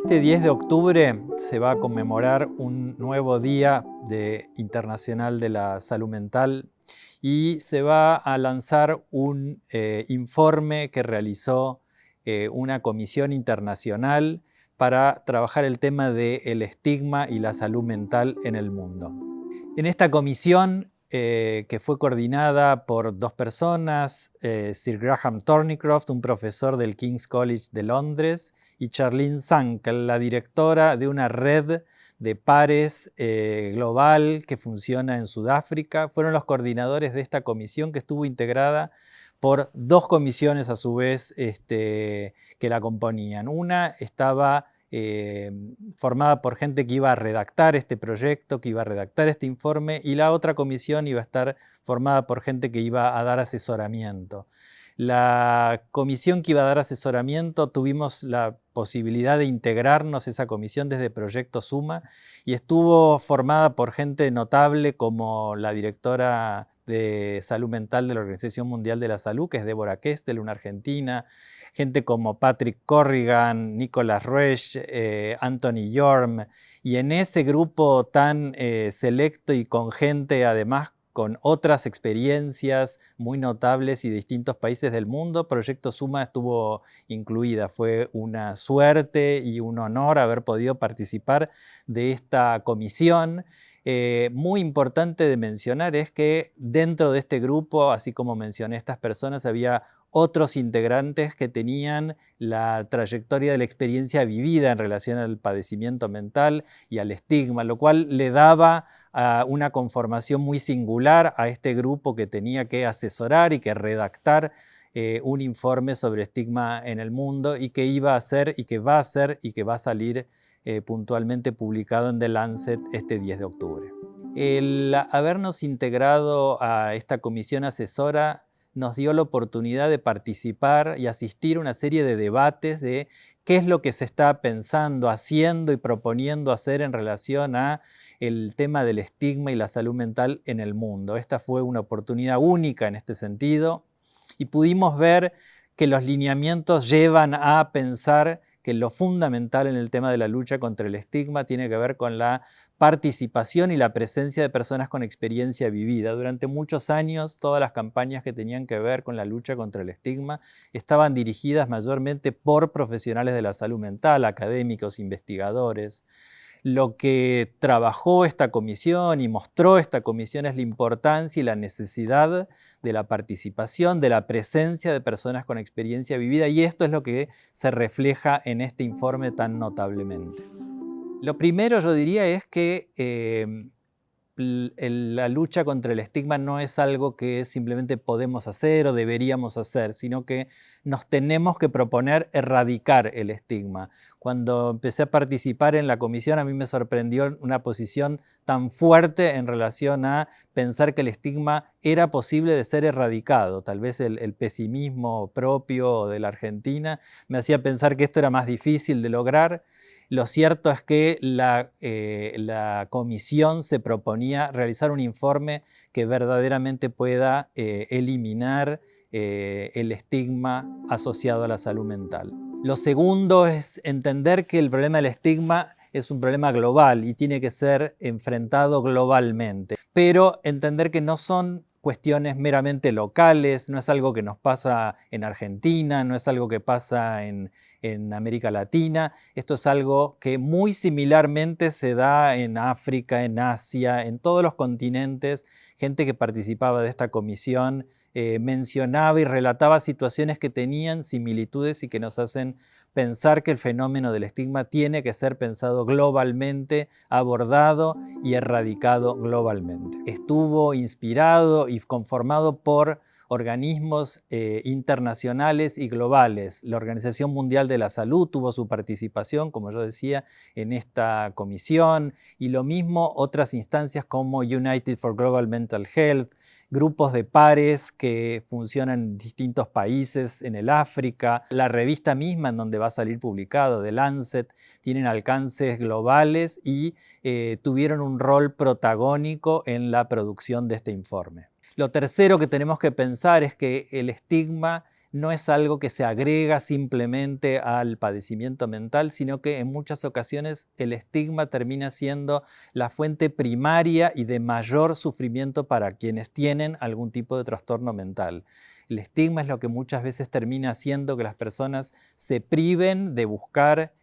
Este 10 de octubre se va a conmemorar un nuevo Día Internacional de la Salud Mental y se va a lanzar un informe que realizó una comisión internacional para trabajar el tema del estigma y la salud mental en el mundo. En esta comisión, que fue coordinada por dos personas, Sir Graham Thornycroft, un profesor del King's College de Londres, y Charlene Sankel, la directora de una red de pares global que funciona en Sudáfrica, fueron los coordinadores de esta comisión que estuvo integrada por dos comisiones a su vez que la componían. Una estaba formada por gente que iba a redactar este proyecto, que iba a redactar este informe, y la otra comisión iba a estar formada por gente que iba a dar asesoramiento. La comisión que iba a dar asesoramiento, tuvimos la posibilidad de integrarnos esa comisión desde Proyecto Suma y estuvo formada por gente notable como la directora de Salud Mental de la Organización Mundial de la Salud, que es Deborah Kestel, una argentina, gente como Patrick Corrigan, Nicholas Resch, Anthony Yorm, y en ese grupo tan selecto y con gente además con otras experiencias muy notables y de distintos países del mundo, Proyecto Suma estuvo incluida. Fue una suerte y un honor haber podido participar de esta comisión. Muy importante de mencionar es que dentro de este grupo, así como mencioné estas personas, había otros integrantes que tenían la trayectoria de la experiencia vivida en relación al padecimiento mental y al estigma, lo cual le daba una conformación muy singular a este grupo que tenía que asesorar y que redactar un informe sobre estigma en el mundo y que iba a hacer y que va a hacer y que va a salir puntualmente publicado en The Lancet este 10 de octubre. El habernos integrado a esta comisión asesora nos dio la oportunidad de participar y asistir a una serie de debates de qué es lo que se está pensando, haciendo y proponiendo hacer en relación a el tema del estigma y la salud mental en el mundo. Esta fue una oportunidad única en este sentido y pudimos ver que los lineamientos llevan a pensar que lo fundamental en el tema de la lucha contra el estigma tiene que ver con la participación y la presencia de personas con experiencia vivida. Durante muchos años, todas las campañas que tenían que ver con la lucha contra el estigma estaban dirigidas mayormente por profesionales de la salud mental, académicos, investigadores. Lo que trabajó esta comisión y mostró esta comisión es la importancia y la necesidad de la participación, de la presencia de personas con experiencia vivida, y esto es lo que se refleja en este informe tan notablemente. Lo primero, yo diría, es que la lucha contra el estigma no es algo que simplemente podemos hacer o deberíamos hacer, sino que nos tenemos que proponer erradicar el estigma. Cuando empecé a participar en la comisión, a mí me sorprendió una posición tan fuerte en relación a pensar que el estigma era posible de ser erradicado. Tal vez el pesimismo propio de la Argentina me hacía pensar que esto era más difícil de lograr. Lo cierto es que la comisión se proponía realizar un informe que verdaderamente pueda eliminar el estigma asociado a la salud mental. Lo segundo es entender que el problema del estigma es un problema global y tiene que ser enfrentado globalmente, pero entender que no son cuestiones meramente locales, no es algo que nos pasa en Argentina, no es algo que pasa en América Latina, esto es algo que muy similarmente se da en África, en Asia, en todos los continentes. Gente que participaba de esta comisión mencionaba y relataba situaciones que tenían similitudes y que nos hacen pensar que el fenómeno del estigma tiene que ser pensado globalmente, abordado y erradicado globalmente. Estuvo inspirado y conformado por organismos internacionales y globales. La Organización Mundial de la Salud tuvo su participación, como yo decía, en esta comisión, y lo mismo otras instancias como United for Global Mental Health, grupos de pares que funcionan en distintos países, en el África. La revista misma en donde va a salir publicado, The Lancet, tienen alcances globales y tuvieron un rol protagónico en la producción de este informe. Lo tercero que tenemos que pensar es que el estigma no es algo que se agrega simplemente al padecimiento mental, sino que en muchas ocasiones el estigma termina siendo la fuente primaria y de mayor sufrimiento para quienes tienen algún tipo de trastorno mental. El estigma es lo que muchas veces termina haciendo que las personas se priven de buscar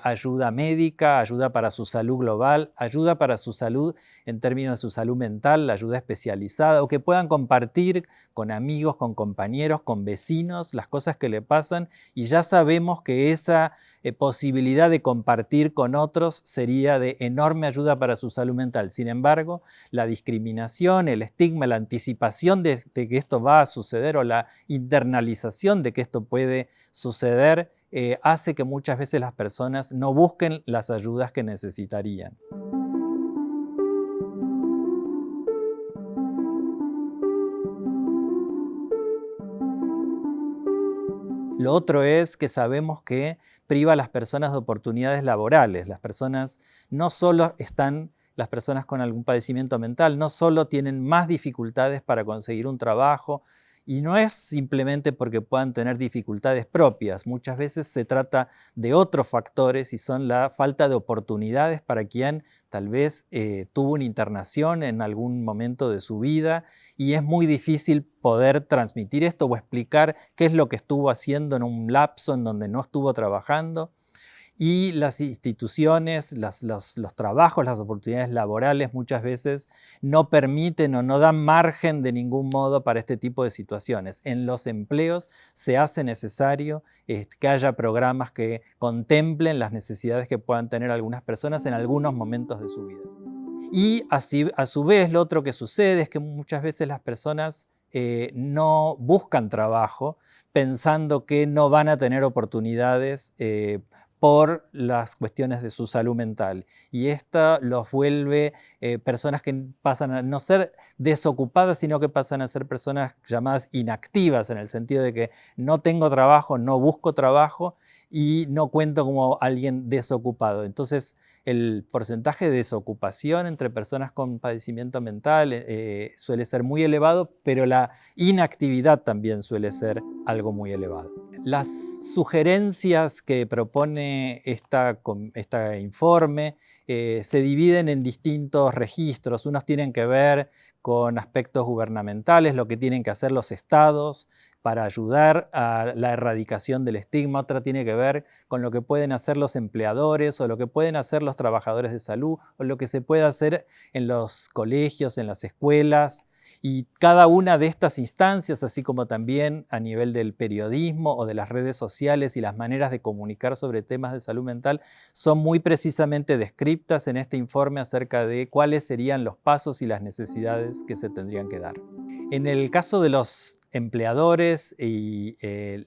ayuda médica, ayuda para su salud global, ayuda para su salud en términos de su salud mental, ayuda especializada, o que puedan compartir con amigos, con compañeros, con vecinos las cosas que le pasan, y ya sabemos que esa posibilidad de compartir con otros sería de enorme ayuda para su salud mental. Sin embargo, la discriminación, el estigma, la anticipación de que esto va a suceder o la internalización de que esto puede suceder hace que muchas veces las personas no busquen las ayudas que necesitarían. Lo otro es que sabemos que priva a las personas de oportunidades laborales. Las personas no solo están, las personas con algún padecimiento mental, no solo tienen más dificultades para conseguir un trabajo, y no es simplemente porque puedan tener dificultades propias. Muchas veces se trata de otros factores y son la falta de oportunidades para quien tal vez tuvo una internación en algún momento de su vida, y es muy difícil poder transmitir esto o explicar qué es lo que estuvo haciendo en un lapso en donde no estuvo trabajando. Y las instituciones, los trabajos, las oportunidades laborales muchas veces no permiten o no dan margen de ningún modo para este tipo de situaciones. En los empleos se hace necesario que haya programas que contemplen las necesidades que puedan tener algunas personas en algunos momentos de su vida. Y así, a su vez, lo otro que sucede es que muchas veces las personas no buscan trabajo pensando que no van a tener oportunidades por las cuestiones de su salud mental. Y esto los vuelve personas que pasan a no ser desocupadas, sino que pasan a ser personas llamadas inactivas, en el sentido de que no tengo trabajo, no busco trabajo y no cuento como alguien desocupado. Entonces, el porcentaje de desocupación entre personas con padecimiento mental suele ser muy elevado, pero la inactividad también suele ser algo muy elevado. Las sugerencias que propone este informe se dividen en distintos registros. Unos tienen que ver con aspectos gubernamentales, lo que tienen que hacer los estados para ayudar a la erradicación del estigma. Otra tiene que ver con lo que pueden hacer los empleadores o lo que pueden hacer los trabajadores de salud o lo que se puede hacer en los colegios, en las escuelas. Y cada una de estas instancias, así como también a nivel del periodismo o de las redes sociales y las maneras de comunicar sobre temas de salud mental, son muy precisamente descritas en este informe acerca de cuáles serían los pasos y las necesidades que se tendrían que dar. En el caso de los empleadores y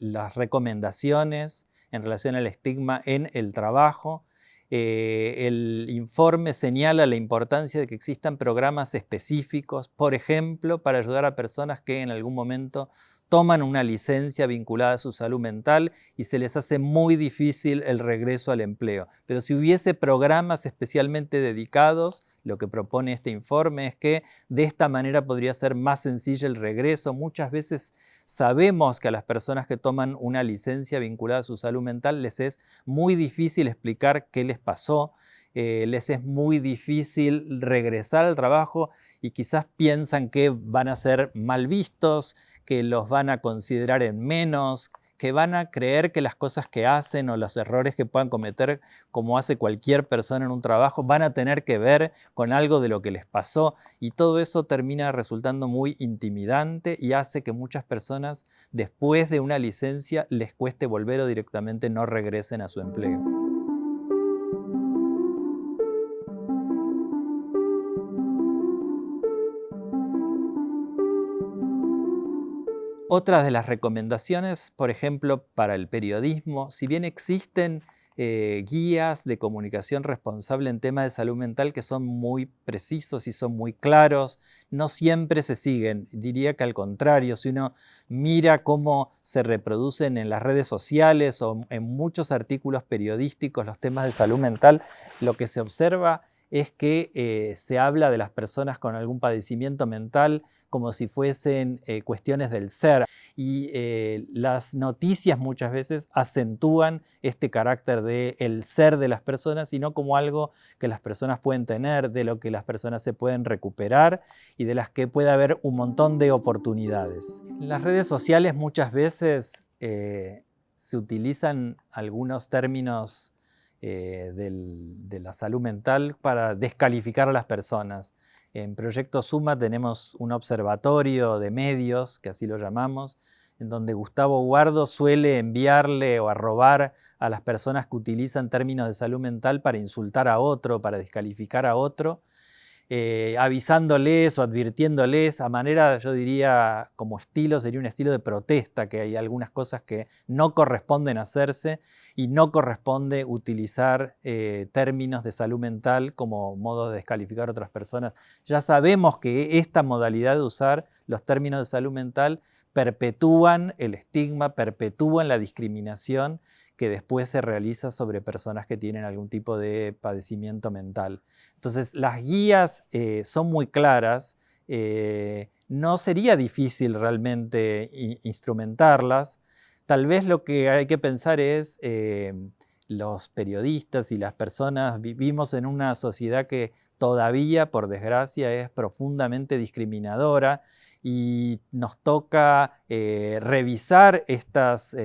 las recomendaciones en relación al estigma en el trabajo, el informe señala la importancia de que existan programas específicos, por ejemplo, para ayudar a personas que en algún momento toman una licencia vinculada a su salud mental y se les hace muy difícil el regreso al empleo. Pero si hubiese programas especialmente dedicados, lo que propone este informe es que de esta manera podría ser más sencillo el regreso. Muchas veces sabemos que a las personas que toman una licencia vinculada a su salud mental les es muy difícil explicar qué les pasó, les es muy difícil regresar al trabajo y quizás piensan que van a ser mal vistos, que los van a considerar en menos, que van a creer que las cosas que hacen o los errores que puedan cometer, como hace cualquier persona en un trabajo, van a tener que ver con algo de lo que les pasó, y todo eso termina resultando muy intimidante y hace que muchas personas después de una licencia les cueste volver o directamente no regresen a su empleo. Otra de las recomendaciones, por ejemplo, para el periodismo, si bien existen guías de comunicación responsable en temas de salud mental que son muy precisos y son muy claros, no siempre se siguen. Diría que al contrario, si uno mira cómo se reproducen en las redes sociales o en muchos artículos periodísticos los temas de salud mental, lo que se observa es que se habla de las personas con algún padecimiento mental como si fuesen cuestiones del ser. Y las noticias muchas veces acentúan este carácter del ser de las personas y no como algo que las personas pueden tener, de lo que las personas se pueden recuperar y de las que puede haber un montón de oportunidades. En las redes sociales muchas veces se utilizan algunos términos de la salud mental para descalificar a las personas. En Proyecto Suma tenemos un observatorio de medios, que así lo llamamos, en donde Gustavo Guardo suele enviarle o arrobar a las personas que utilizan términos de salud mental para insultar a otro, para descalificar a otro, avisándoles o advirtiéndoles a manera, yo diría, como estilo, sería un estilo de protesta, que hay algunas cosas que no corresponden hacerse y no corresponde utilizar términos de salud mental como modo de descalificar a otras personas. Ya sabemos que esta modalidad de usar los términos de salud mental perpetúan el estigma, perpetúan la discriminación que después se realiza sobre personas que tienen algún tipo de padecimiento mental. Entonces, las guías son muy claras, no sería difícil realmente instrumentarlas. Tal vez lo que hay que pensar es, los periodistas y las personas vivimos en una sociedad que todavía, por desgracia, es profundamente discriminadora y nos toca revisar estas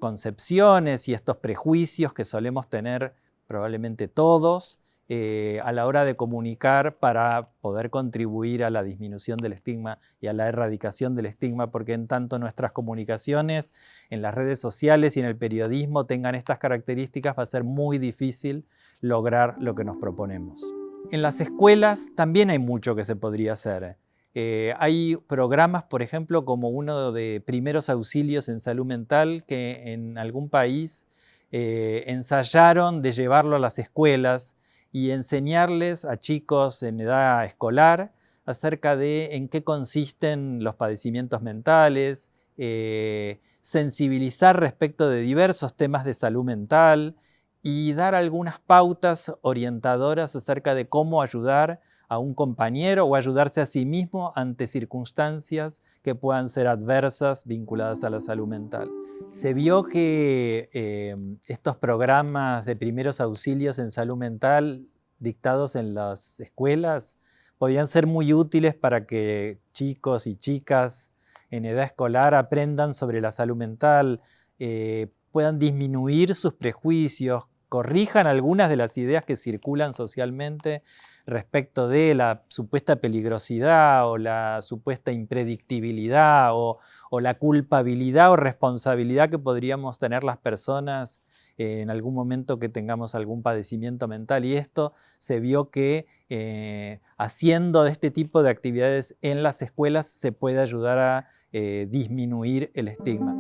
concepciones y estos prejuicios que solemos tener probablemente todos a la hora de comunicar para poder contribuir a la disminución del estigma y a la erradicación del estigma, porque en tanto nuestras comunicaciones en las redes sociales y en el periodismo tengan estas características, va a ser muy difícil lograr lo que nos proponemos. En las escuelas también hay mucho que se podría hacer. Hay programas, por ejemplo, como uno de primeros auxilios en salud mental que en algún país ensayaron de llevarlo a las escuelas y enseñarles a chicos en edad escolar acerca de en qué consisten los padecimientos mentales, sensibilizar respecto de diversos temas de salud mental y dar algunas pautas orientadoras acerca de cómo ayudar a un compañero o ayudarse a sí mismo ante circunstancias que puedan ser adversas vinculadas a la salud mental. Se vio que estos programas de primeros auxilios en salud mental dictados en las escuelas podían ser muy útiles para que chicos y chicas en edad escolar aprendan sobre la salud mental, puedan disminuir sus prejuicios, corrijan algunas de las ideas que circulan socialmente respecto de la supuesta peligrosidad o la supuesta impredictibilidad o la culpabilidad o responsabilidad que podríamos tener las personas en algún momento que tengamos algún padecimiento mental. Y esto se vio que haciendo este tipo de actividades en las escuelas se puede ayudar a disminuir el estigma.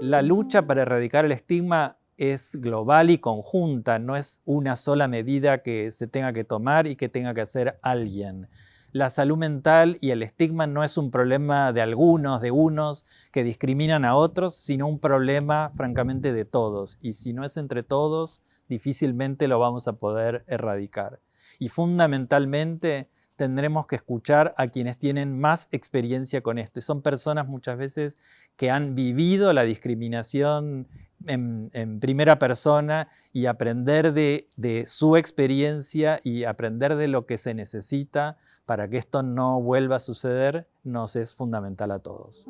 La lucha para erradicar el estigma es global y conjunta, no es una sola medida que se tenga que tomar y que tenga que hacer alguien. La salud mental y el estigma no es un problema de algunos, de unos que discriminan a otros, sino un problema francamente de todos. Y si no es entre todos, difícilmente lo vamos a poder erradicar. Y fundamentalmente tendremos que escuchar a quienes tienen más experiencia con esto. Y son personas muchas veces que han vivido la discriminación en primera persona y aprender de su experiencia y aprender de lo que se necesita para que esto no vuelva a suceder nos es fundamental a todos.